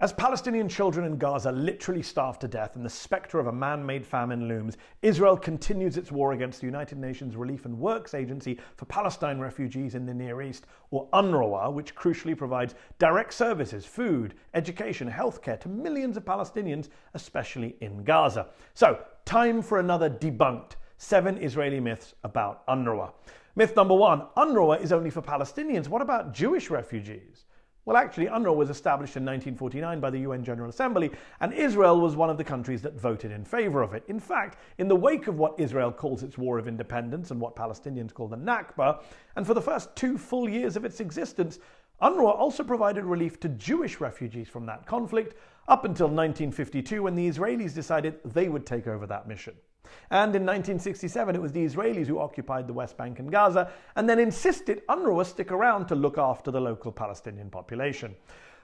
As Palestinian children in Gaza literally starve to death and the spectre of a man-made famine looms, Israel continues its war against the United Nations Relief and Works Agency for Palestine Refugees in the Near East, or UNRWA, which crucially provides direct services, food, education, healthcare to millions of Palestinians, especially in Gaza. So, time for another debunked 7 Israeli myths about UNRWA. Myth number 1, UNRWA is only for Palestinians. What about Jewish refugees? Well, actually, UNRWA was established in 1949 by the UN General Assembly, and Israel was one of the countries that voted in favor of it. In fact, in the wake of what Israel calls its War of Independence and what Palestinians call the Nakba, and for the first 2 full years of its existence, UNRWA also provided relief to Jewish refugees from that conflict, up until 1952 when the Israelis decided they would take over that mission. And in 1967, it was the Israelis who occupied the West Bank and Gaza, and then insisted UNRWA stick around to look after the local Palestinian population.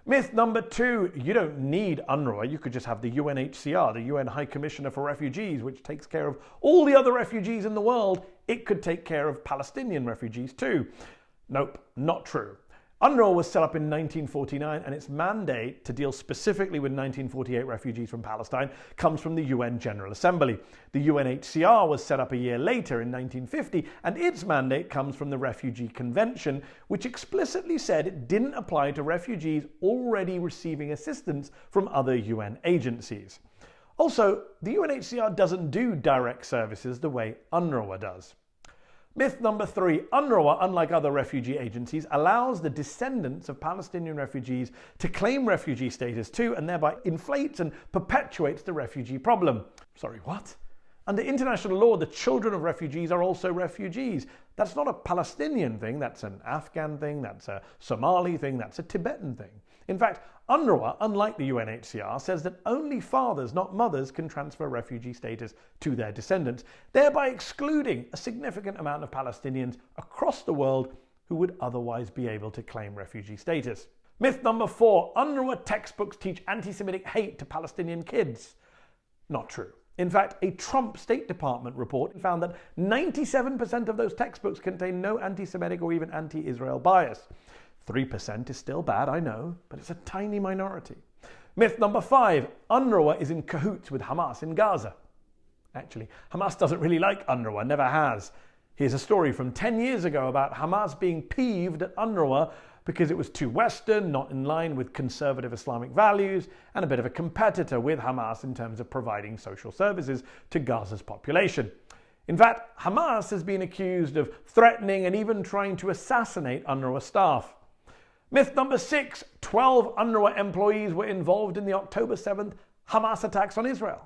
Myth number 2, you don't need UNRWA, you could just have the UNHCR, the UN High Commissioner for Refugees, which takes care of all the other refugees in the world. It could take care of Palestinian refugees too. Nope, not true. UNRWA was set up in 1949, and its mandate to deal specifically with 1948 refugees from Palestine comes from the UN General Assembly. The UNHCR was set up a year later in 1950, and its mandate comes from the Refugee Convention, which explicitly said it didn't apply to refugees already receiving assistance from other UN agencies. Also, the UNHCR doesn't do direct services the way UNRWA does. Myth number 3, UNRWA, unlike other refugee agencies, allows the descendants of Palestinian refugees to claim refugee status too, and thereby inflates and perpetuates the refugee problem. Sorry, what? Under international law, the children of refugees are also refugees. That's not a Palestinian thing, that's an Afghan thing, that's a Somali thing, that's a Tibetan thing. In fact, UNRWA, unlike the UNHCR, says that only fathers, not mothers, can transfer refugee status to their descendants, thereby excluding a significant amount of Palestinians across the world who would otherwise be able to claim refugee status. Myth number 4, UNRWA textbooks teach anti-Semitic hate to Palestinian kids. Not true. In fact, a Trump State Department report found that 97% of those textbooks contain no anti-Semitic or even anti-Israel bias. 3% is still bad, I know, but it's a tiny minority. Myth number 5, UNRWA is in cahoots with Hamas in Gaza. Actually, Hamas doesn't really like UNRWA, never has. Here's a story from 10 years ago about Hamas being peeved at UNRWA because it was too Western, not in line with conservative Islamic values, and a bit of a competitor with Hamas in terms of providing social services to Gaza's population. In fact, Hamas has been accused of threatening and even trying to assassinate UNRWA staff. Myth number 6, 12 UNRWA employees were involved in the October 7th Hamas attacks on Israel.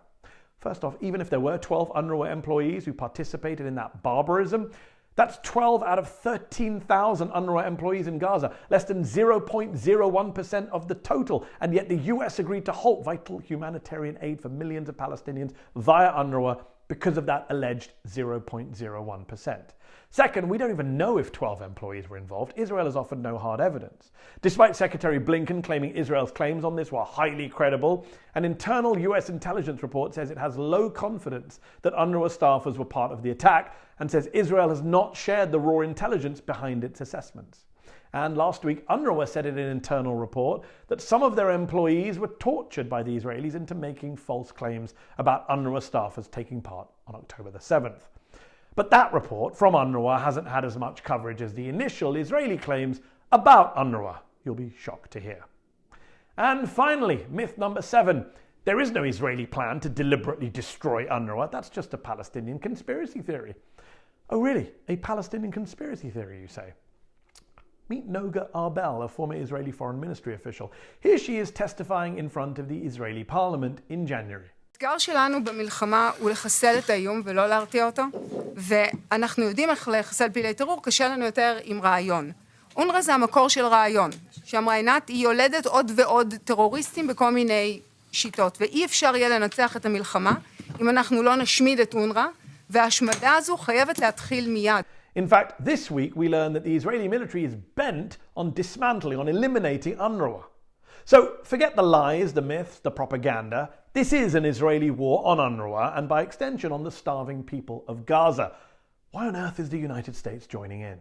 First off, even if there were 12 UNRWA employees who participated in that barbarism, that's 12 out of 13,000 UNRWA employees in Gaza, less than 0.01% of the total, and yet the US agreed to halt vital humanitarian aid for millions of Palestinians via UNRWA because of that alleged 0.01%. Second, we don't even know if 12 employees were involved. Israel has offered no hard evidence. Despite Secretary Blinken claiming Israel's claims on this were highly credible, an internal US intelligence report says it has low confidence that UNRWA staffers were part of the attack, and says Israel has not shared the raw intelligence behind its assessments. And last week, UNRWA said in an internal report that some of their employees were tortured by the Israelis into making false claims about UNRWA staffers taking part on October the 7th. But that report from UNRWA hasn't had as much coverage as the initial Israeli claims about UNRWA. You'll be shocked to hear. And finally, myth number 7. There is no Israeli plan to deliberately destroy UNRWA. That's just a Palestinian conspiracy theory. Oh really? A Palestinian conspiracy theory, you say? Meet Noga Arbel, a former Israeli foreign ministry official. Here she is testifying in front of the Israeli parliament in January. האתגר שלנו במלחמה הוא לחסל את האיום ולא להרתיע אותו, ואנחנו יודעים איך לחסל פעילי טרור, קשה לנו יותר עם רעיון. אונר"א זה המקור של רעיון, שאמרה עינת, היא יולדת עוד ועוד טרוריסטים בכל מיני שיטות, ואי אפשר יהיה לנצח את המלחמה אם אנחנו לא נשמיד את אונר"א, וההשמדה הזו חייבת להתחיל מיד. In fact, this week we learned that the Israeli military is bent on dismantling, on eliminating UNRWA. So forget the lies, the myths, the propaganda. This is an Israeli war on UNRWA and by extension on the starving people of Gaza. Why on earth is the United States joining in?